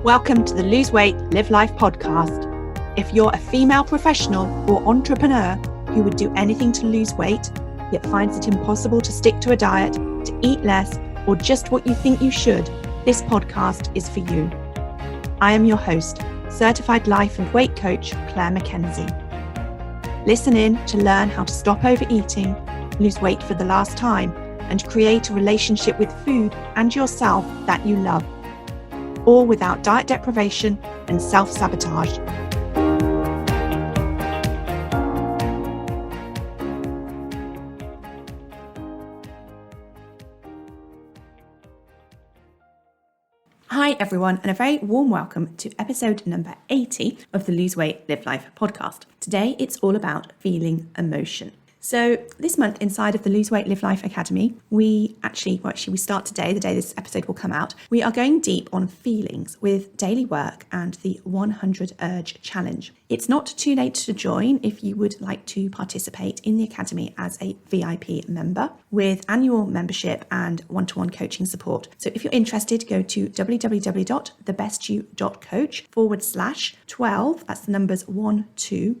Welcome to the Lose Weight, Live Life podcast. If you're a female professional or entrepreneur who would do anything to lose weight, yet finds it impossible to stick to a diet, to eat less, or just what you think you should, this podcast is for you. I am your host, certified life and weight coach, Clair MACKENZIE. Listen in to learn how to stop overeating, lose weight for the last time, and create a relationship with food and yourself that you love, all without diet deprivation and self-sabotage. Hi everyone, and a very warm welcome to episode number 80 of the Lose Weight, Live Life podcast. Today it's all about feeling emotion. So this month inside of the Lose Weight, Live Life Academy, we start today, the day this episode will come out. We are going deep on feelings with daily work and the 100 Urge Challenge. It's not too late to join if you would like to participate in the Academy as a VIP member with annual membership and one-to-one coaching support. So if you're interested, go to www.thebestyou.coach/12, that's the numbers 12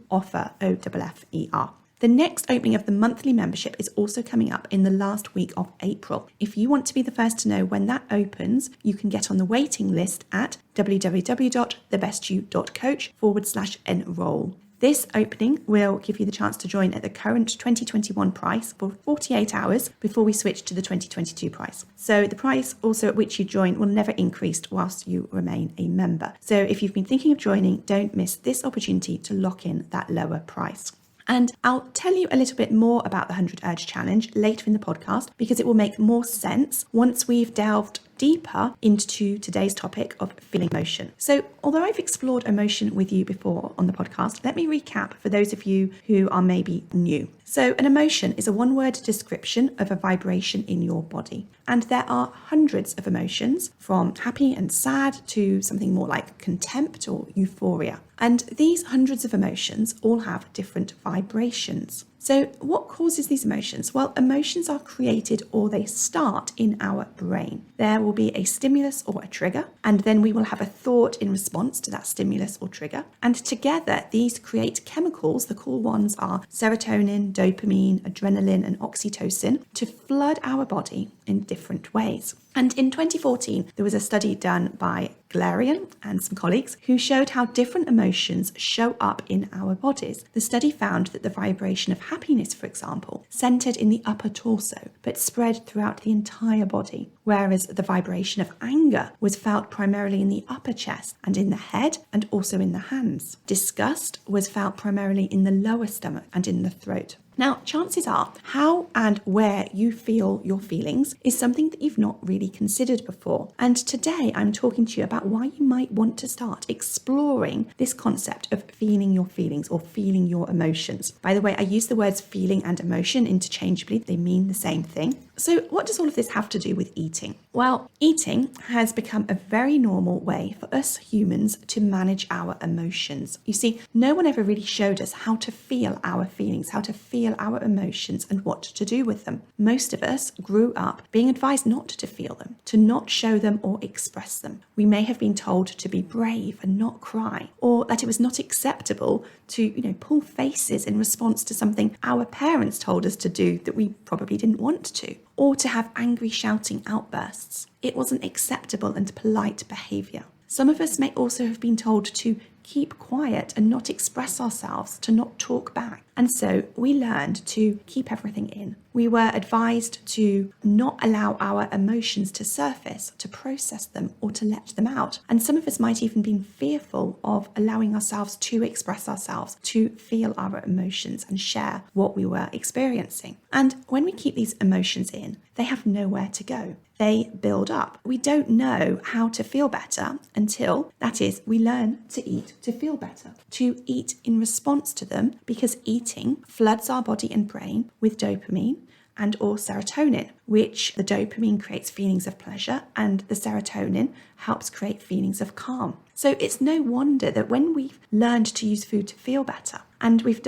offer, OFFER. The next opening of the monthly membership is also coming up in the last week of April. If you want to be the first to know when that opens, you can get on the waiting list at www.thebestyou.coach/enroll. This opening will give you the chance to join at the current 2021 price for 48 hours before we switch to the 2022 price. So the price also at which you join will never increase whilst you remain a member. So if you've been thinking of joining, don't miss this opportunity to lock in that lower price. And I'll tell you a little bit more about the 100 Urge Challenge later in the podcast because it will make more sense once we've delved deeper into today's topic of feeling emotion. So although I've explored emotion with you before on the podcast, let me recap for those of you who are maybe new. So an emotion is a one-word description of a vibration in your body. And there are hundreds of emotions, from happy and sad to something more like contempt or euphoria. And these hundreds of emotions all have different vibrations. So what causes these emotions? Well, emotions are created or they start in our brain. There will be a stimulus or a trigger, and then we will have a thought in response to that stimulus or trigger. And together, these create chemicals. The cool ones are serotonin, dopamine, adrenaline, and oxytocin to flood our body in different ways. And in 2014, there was a study done by Clair and some colleagues who showed how different emotions show up in our bodies. The study found that the vibration of happiness, for example, centered in the upper torso, but spread throughout the entire body, whereas the vibration of anger was felt primarily in the upper chest and in the head and also in the hands. Disgust was felt primarily in the lower stomach and in the throat. Now, chances are how and where you feel your feelings is something that you've not really considered before. And today I'm talking to you about why you might want to start exploring this concept of feeling your feelings or feeling your emotions. By the way, I use the words feeling and emotion interchangeably. They mean the same thing. So what does all of this have to do with eating? Well, eating has become a very normal way for us humans to manage our emotions. You see, no one ever really showed us how to feel our feelings, how to feel our emotions and what to do with them. Most of us grew up being advised not to feel them, to not show them or express them. We may have been told to be brave and not cry, or that it was not acceptable to, pull faces in response to something our parents told us to do that we probably didn't want to, or to have angry shouting outbursts. It wasn't acceptable and polite behaviour. Some of us may also have been told to keep quiet and not express ourselves, to not talk back. And so we learned to keep everything in. We were advised to not allow our emotions to surface, to process them, or to let them out. And some of us might even been fearful of allowing ourselves to express ourselves, to feel our emotions and share what we were experiencing. And when we keep these emotions in, they have nowhere to go. They build up. We don't know how to feel better until, that is, we learn to eat to feel better, to eat in response to them, because eating floods our body and brain with dopamine and or serotonin, which the dopamine creates feelings of pleasure and the serotonin helps create feelings of calm. So it's no wonder that when we've learned to use food to feel better, and we've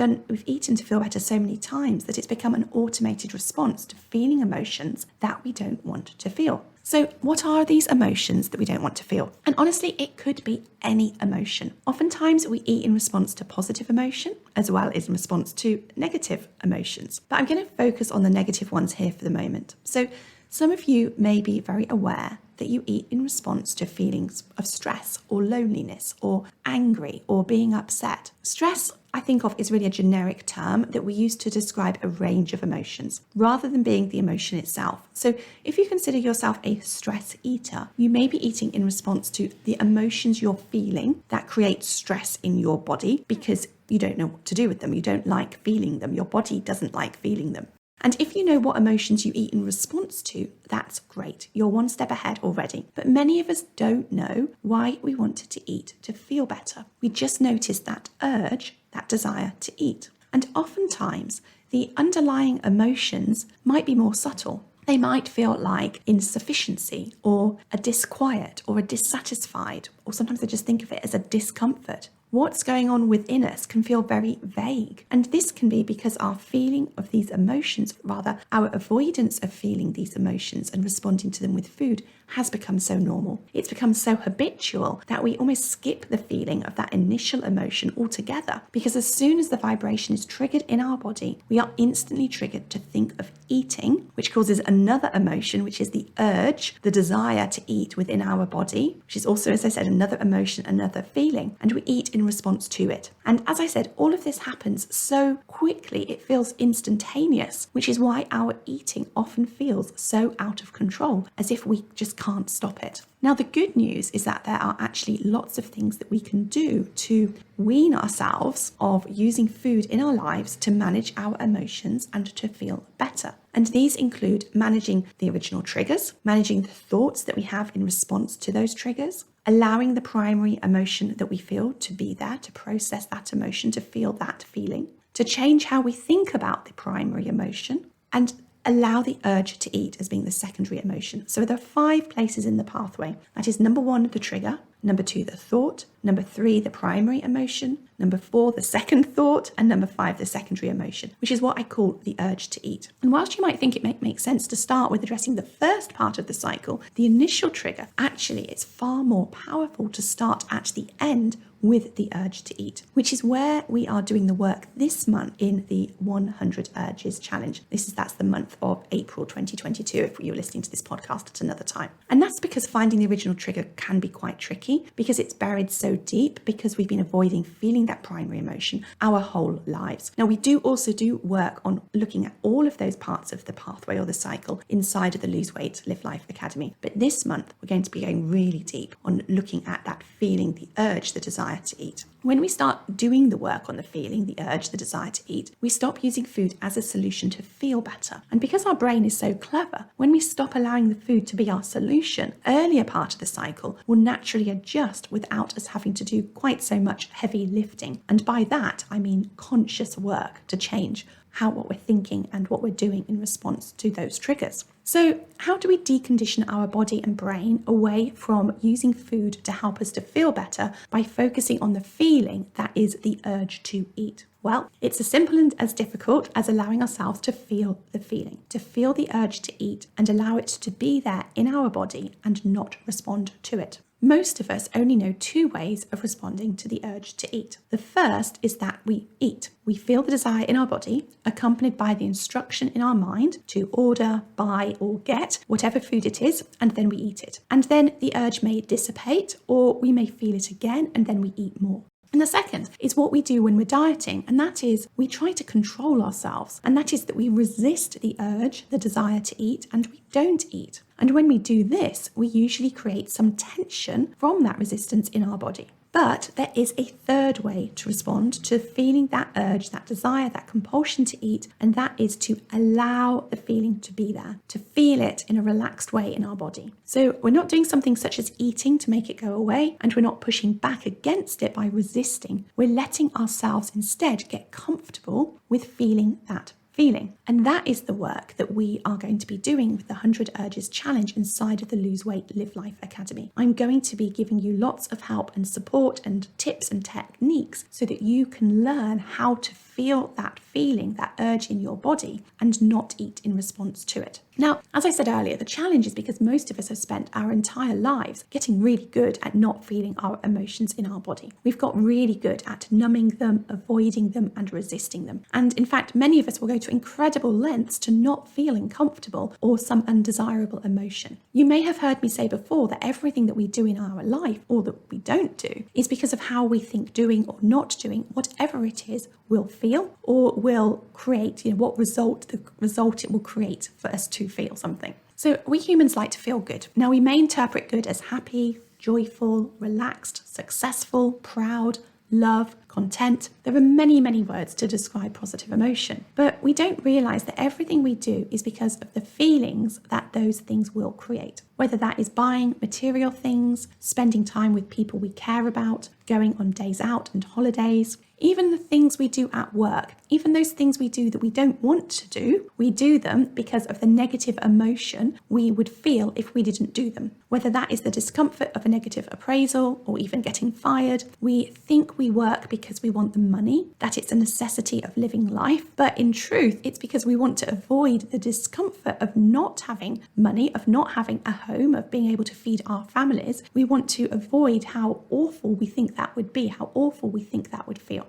eaten to feel better so many times that it's become an automated response to feeling emotions that we don't want to feel. So what are these emotions that we don't want to feel? And honestly, it could be any emotion. Oftentimes we eat in response to positive emotion as well as in response to negative emotions. But I'm going to focus on the negative ones here for the moment. So some of you may be very aware that you eat in response to feelings of stress or loneliness or angry or being upset. Stress, I think of, is really a generic term that we use to describe a range of emotions rather than being the emotion itself. So if you consider yourself a stress eater, you may be eating in response to the emotions you're feeling that create stress in your body because you don't know what to do with them. You don't like feeling them. Your body doesn't like feeling them. And if you know what emotions you eat in response to, that's great. You're one step ahead already. But many of us don't know why we wanted to eat to feel better. We just notice that urge, that desire to eat. And oftentimes, the underlying emotions might be more subtle. They might feel like insufficiency or a disquiet or a dissatisfied, or sometimes I just think of it as a discomfort. What's going on within us can feel very vague. And this can be because our feeling of these emotions, rather our avoidance of feeling these emotions and responding to them with food, has become so normal. It's become so habitual that we almost skip the feeling of that initial emotion altogether, because as soon as the vibration is triggered in our body, we are instantly triggered to think of eating, which causes another emotion, which is the urge, the desire to eat within our body, which is also, as I said, another emotion, another feeling, and we eat in response to it. And as I said, all of this happens so quickly, it feels instantaneous, which is why our eating often feels so out of control, as if we just can't stop it. Now, the good news is that there are actually lots of things that we can do to wean ourselves of using food in our lives to manage our emotions and to feel better. And these include managing the original triggers, managing the thoughts that we have in response to those triggers, allowing the primary emotion that we feel to be there, to process that emotion, to feel that feeling, to change how we think about the primary emotion, and allow the urge to eat as being the secondary emotion. So there are 5 places in the pathway. That is number 1, the trigger, number 2, the thought, number 3, the primary emotion, number 4, the second thought, and number 5, the secondary emotion, which is what I call the urge to eat. And whilst you might think it makes sense to start with addressing the first part of the cycle, the initial trigger, actually it's far more powerful to start at the end with the urge to eat, which is where we are doing the work this month in the 100 Urges Challenge. That's the month of April 2022, if you're listening to this podcast at another time. And that's because finding the original trigger can be quite tricky, because it's buried so deep, because we've been avoiding feeling that primary emotion our whole lives. Now, we do also do work on looking at all of those parts of the pathway or the cycle inside of the Lose Weight, Live Life Academy. But this month, we're going to be going really deep on looking at that feeling, the urge, the desire to eat. When we start doing the work on the feeling, the urge, the desire to eat, we stop using food as a solution to feel better. And because our brain is so clever, when we stop allowing the food to be our solution, earlier part of the cycle will naturally adjust without us having to do quite so much heavy lifting. And by that, I mean conscious work to change what we're thinking and what we're doing in response to those triggers. So how do we decondition our body and brain away from using food to help us to feel better by focusing on the feeling that is the urge to eat? Well, it's as simple and as difficult as allowing ourselves to feel the feeling, to feel the urge to eat and allow it to be there in our body and not respond to it. Most of us only know 2 ways of responding to the urge to eat. The first is that we eat. We feel the desire in our body, accompanied by the instruction in our mind to order, buy, or get whatever food it is, and then we eat it. And then the urge may dissipate, or we may feel it again, and then we eat more. And the second is what we do when we're dieting, and that is we try to control ourselves, and that is that we resist the urge, the desire to eat, and we don't eat. And when we do this, we usually create some tension from that resistance in our body. But there is a third way to respond to feeling that urge, that desire, that compulsion to eat, and that is to allow the feeling to be there, to feel it in a relaxed way in our body. So we're not doing something such as eating to make it go away, and we're not pushing back against it by resisting. We're letting ourselves instead get comfortable with feeling that feeling. And that is the work that we are going to be doing with the 100 Urges Challenge inside of the Lose Weight, Live Life Academy. I'm going to be giving you lots of help and support and tips and techniques so that you can learn how to feel that feeling, that urge in your body and not eat in response to it. Now, as I said earlier, the challenge is because most of us have spent our entire lives getting really good at not feeling our emotions in our body. We've got really good at numbing them, avoiding them, and resisting them. And in fact, many of us will go to incredible lengths to not feeling comfortable or some undesirable emotion. You may have heard me say before that everything that we do in our life, or that we don't do, is because of how we think doing or not doing whatever it is will feel or will create, what the result it will create for us to feel something. So we humans like to feel good. Now, we may interpret good as happy, joyful, relaxed, successful, proud, love, content. There are many, many words to describe positive emotion, but we don't realize that everything we do is because of the feelings that those things will create. Whether that is buying material things, spending time with people we care about, going on days out and holidays, even the things we do at work, even those things we do that we don't want to do, we do them because of the negative emotion we would feel if we didn't do them. Whether that is the discomfort of a negative appraisal or even getting fired, we think we work because we want the money, that it's a necessity of living life, but in truth, it's because we want to avoid the discomfort of not having money, of not having a home, of being able to feed our families. We want to avoid how awful we think that would be, how awful we think that would feel.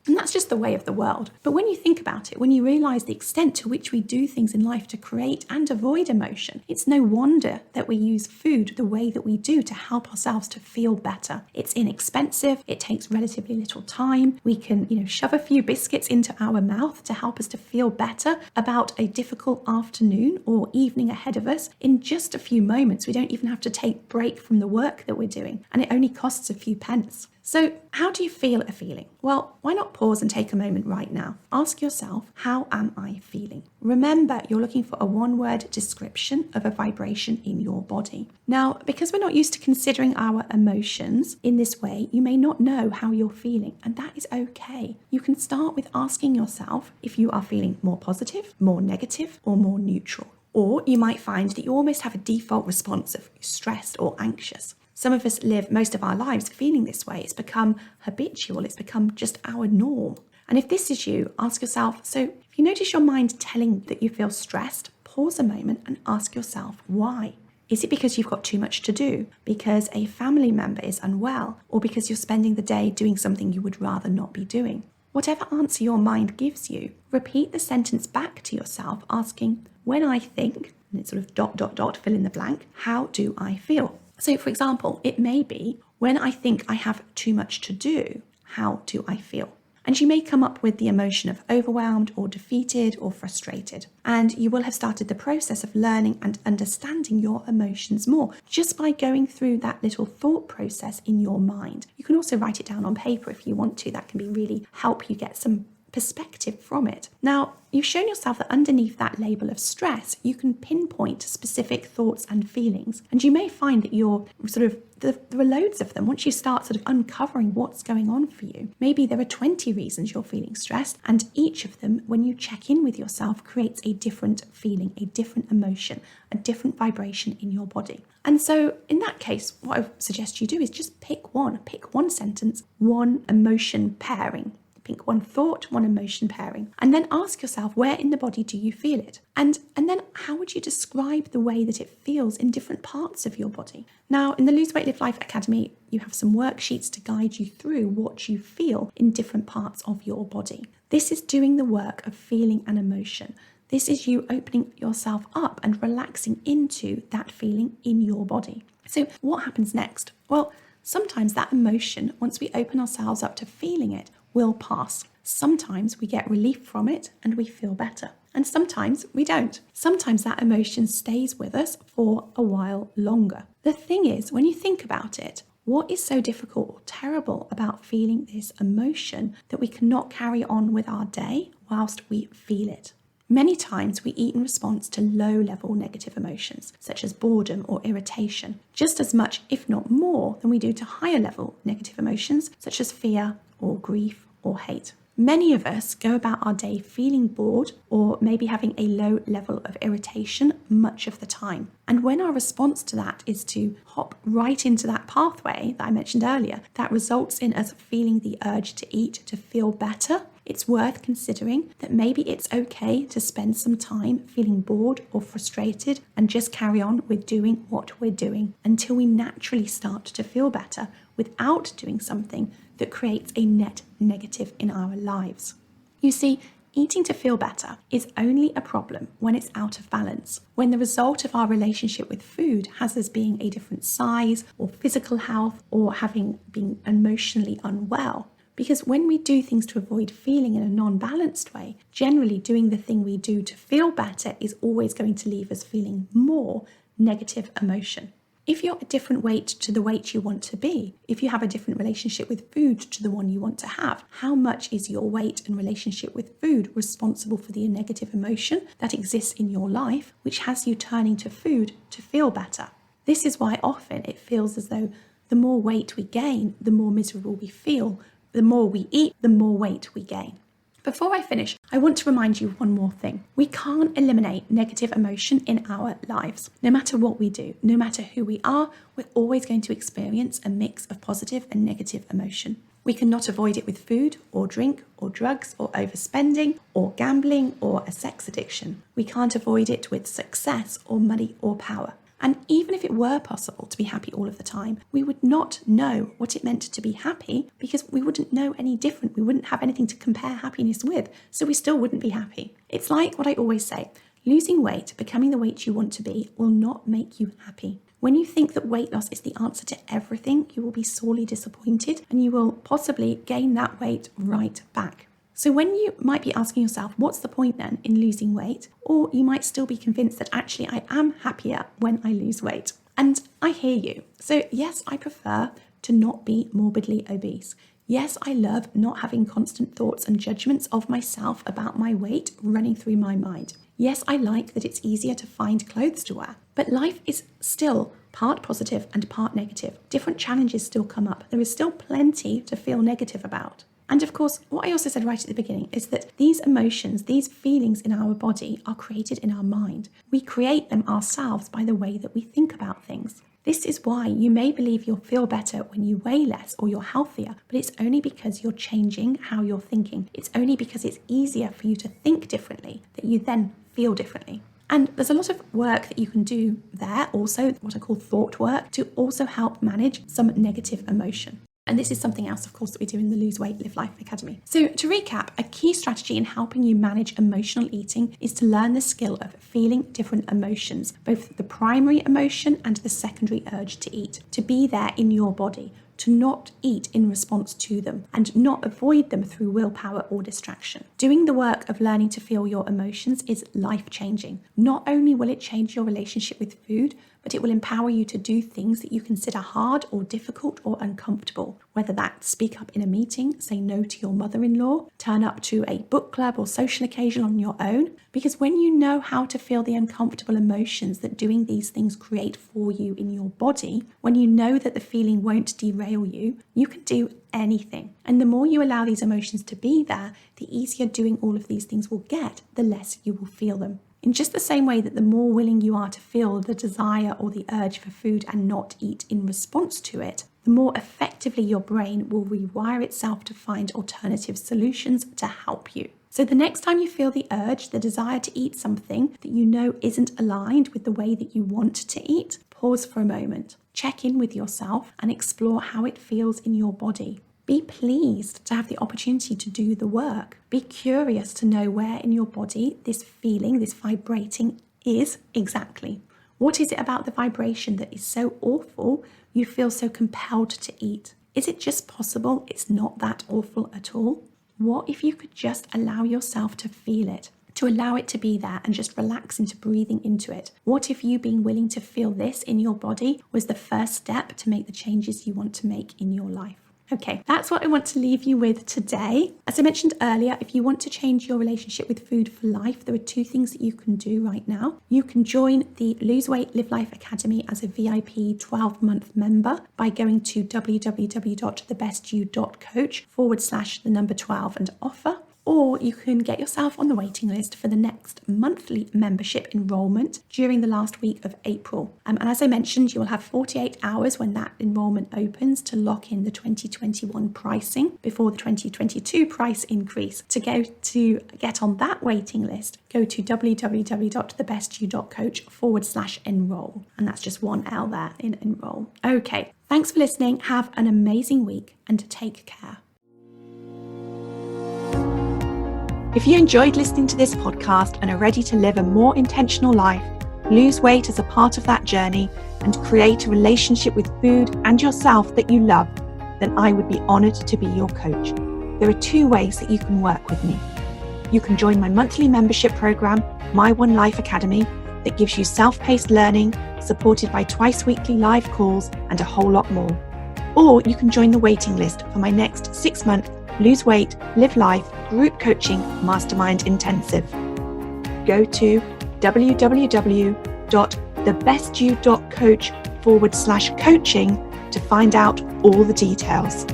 And that's just the way of the world. But when you think about it, when you realise the extent to which we do things in life to create and avoid emotion, it's no wonder that we use food the way that we do to help ourselves to feel better. It's inexpensive, it takes relatively little time. We can, shove a few biscuits into our mouth to help us to feel better about a difficult afternoon or evening ahead of us in just a few moments. We don't even have to take break from the work that we're doing, and it only costs a few pence. So how do you feel a feeling? Well, why not pause and take a moment right now? Ask yourself, how am I feeling? Remember, you're looking for a one-word description of a vibration in your body. Now, because we're not used to considering our emotions in this way, you may not know how you're feeling, and that is okay. You can start with asking yourself if you are feeling more positive, more negative, or more neutral. Or you might find that you almost have a default response of stressed or anxious. Some of us live most of our lives feeling this way. It's become habitual. It's become just our norm. And if this is you, ask yourself, so if you notice your mind telling that you feel stressed, pause a moment and ask yourself why. Is it because you've got too much to do? Because a family member is unwell? Or because you're spending the day doing something you would rather not be doing? Whatever answer your mind gives you, repeat the sentence back to yourself asking, when I think, and it's sort of ... fill in the blank, how do I feel? So, for example, it may be, when I think I have too much to do, how do I feel? And you may come up with the emotion of overwhelmed or defeated or frustrated. And you will have started the process of learning and understanding your emotions more just by going through that little thought process in your mind. You can also write it down on paper if you want to. That can really help you get some perspective from it. Now, you've shown yourself that underneath that label of stress, you can pinpoint specific thoughts and feelings. And you may find that there are loads of them. Once you start sort of uncovering what's going on for you, maybe there are 20 reasons you're feeling stressed, and each of them, when you check in with yourself, creates a different feeling, a different emotion, a different vibration in your body. And so in that case, what I suggest you do is just pick one sentence, one emotion pairing. Pick one thought, one emotion pairing, and then ask yourself, where in the body do you feel it? And then how would you describe the way that it feels in different parts of your body? Now, in the Lose Weight, Live Life Academy, you have some worksheets to guide you through what you feel in different parts of your body. This is doing the work of feeling an emotion. This is you opening yourself up and relaxing into that feeling in your body. So what happens next? Well, sometimes that emotion, once we open ourselves up to feeling it, will pass. Sometimes we get relief from it and we feel better. And sometimes we don't. Sometimes that emotion stays with us for a while longer. The thing is, when you think about it, what is so difficult or terrible about feeling this emotion that we cannot carry on with our day whilst we feel it? Many times we eat in response to low-level negative emotions, such as boredom or irritation, just as much, if not more, than we do to higher-level negative emotions, such as fear or grief or hate. Many of us go about our day feeling bored or maybe having a low level of irritation much of the time. And when our response to that is to hop right into that pathway that I mentioned earlier, that results in us feeling the urge to eat to feel better, it's worth considering that maybe it's okay to spend some time feeling bored or frustrated and just carry on with doing what we're doing until we naturally start to feel better without doing something that creates a net negative in our lives. You see, eating to feel better is only a problem when it's out of balance, when the result of our relationship with food has us being a different size or physical health or having been emotionally unwell. Because when we do things to avoid feeling in a non-balanced way, generally doing the thing we do to feel better is always going to leave us feeling more negative emotion. If you're a different weight to the weight you want to be, if you have a different relationship with food to the one you want to have, how much is your weight and relationship with food responsible for the negative emotion that exists in your life, which has you turning to food to feel better? This is why often it feels as though the more weight we gain, the more miserable we feel. The more we eat, the more weight we gain. Before I finish, I want to remind you one more thing. We can't eliminate negative emotion in our lives. No matter what we do, no matter who we are, we're always going to experience a mix of positive and negative emotion. We cannot avoid it with food or drink or drugs or overspending or gambling or a sex addiction. We can't avoid it with success or money or power. And even if it were possible to be happy all of the time, we would not know what it meant to be happy because we wouldn't know any different. We wouldn't have anything to compare happiness with, so we still wouldn't be happy. It's like what I always say, losing weight, becoming the weight you want to be, will not make you happy. When you think that weight loss is the answer to everything, you will be sorely disappointed and you will possibly gain that weight right back. So when you might be asking yourself, what's the point then in losing weight? Or you might still be convinced that actually I am happier when I lose weight. And I hear you. So yes, I prefer to not be morbidly obese. Yes, I love not having constant thoughts and judgments of myself about my weight running through my mind. Yes, I like that it's easier to find clothes to wear. But life is still part positive and part negative. Different challenges still come up. There is still plenty to feel negative about. And of course, what I also said right at the beginning is that these emotions, these feelings in our body are created in our mind. We create them ourselves by the way that we think about things. This is why you may believe you'll feel better when you weigh less or you're healthier, but it's only because you're changing how you're thinking. It's only because it's easier for you to think differently that you then feel differently. And there's a lot of work that you can do there, also what I call thought work, to also help manage some negative emotion. And this is something else, of course, that we do in the Lose Weight, Live Life Academy. So to recap, a key strategy in helping you manage emotional eating is to learn the skill of feeling different emotions, both the primary emotion and the secondary urge to eat, to be there in your body, to not eat in response to them and not avoid them through willpower or distraction. Doing the work of learning to feel your emotions is life-changing. Not only will it change your relationship with food, but it will empower you to do things that you consider hard or difficult or uncomfortable, whether that's speak up in a meeting, say no to your mother-in-law, turn up to a book club or social occasion on your own. Because when you know how to feel the uncomfortable emotions that doing these things create for you in your body, when you know that the feeling won't derail you, you can do anything. And the more you allow these emotions to be there, the easier doing all of these things will get, the less you will feel them. In just the same way that the more willing you are to feel the desire or the urge for food and not eat in response to it, the more effectively your brain will rewire itself to find alternative solutions to help you. So the next time you feel the urge, the desire to eat something that you know isn't aligned with the way that you want to eat, pause for a moment, check in with yourself and explore how it feels in your body. Be pleased to have the opportunity to do the work. Be curious to know where in your body this feeling, this vibrating is exactly. What is it about the vibration that is so awful you feel so compelled to eat? Is it just possible it's not that awful at all? What if you could just allow yourself to feel it, to allow it to be there and just relax into breathing into it? What if you being willing to feel this in your body was the first step to make the changes you want to make in your life? Okay, that's what I want to leave you with today. As I mentioned earlier, if you want to change your relationship with food for life, there are two things that you can do right now. You can join the Lose Weight, Live Life Academy as a VIP 12-month member by going to www.thebestyou.coach/12 and offer. or you can get yourself on the waiting list for the next monthly membership enrolment during the last week of April. And as I mentioned, you will have 48 hours when that enrolment opens to lock in the 2021 pricing before the 2022 price increase. To get on that waiting list, go to www.thebestyou.coach/enroll. And that's just one L there in enroll. Okay, thanks for listening. Have an amazing week and take care. If you enjoyed listening to this podcast and are ready to live a more intentional life, lose weight as a part of that journey, and create a relationship with food and yourself that you love, then I would be honoured to be your coach. There are 2 ways that you can work with me. You can join my monthly membership program, My One Life Academy, that gives you self-paced learning, supported by twice-weekly live calls and a whole lot more. Or you can join the waiting list for my next 6-month Lose Weight, Live Life Group Coaching Mastermind Intensive. Go to www.thebestyou.coach/coaching to find out all the details.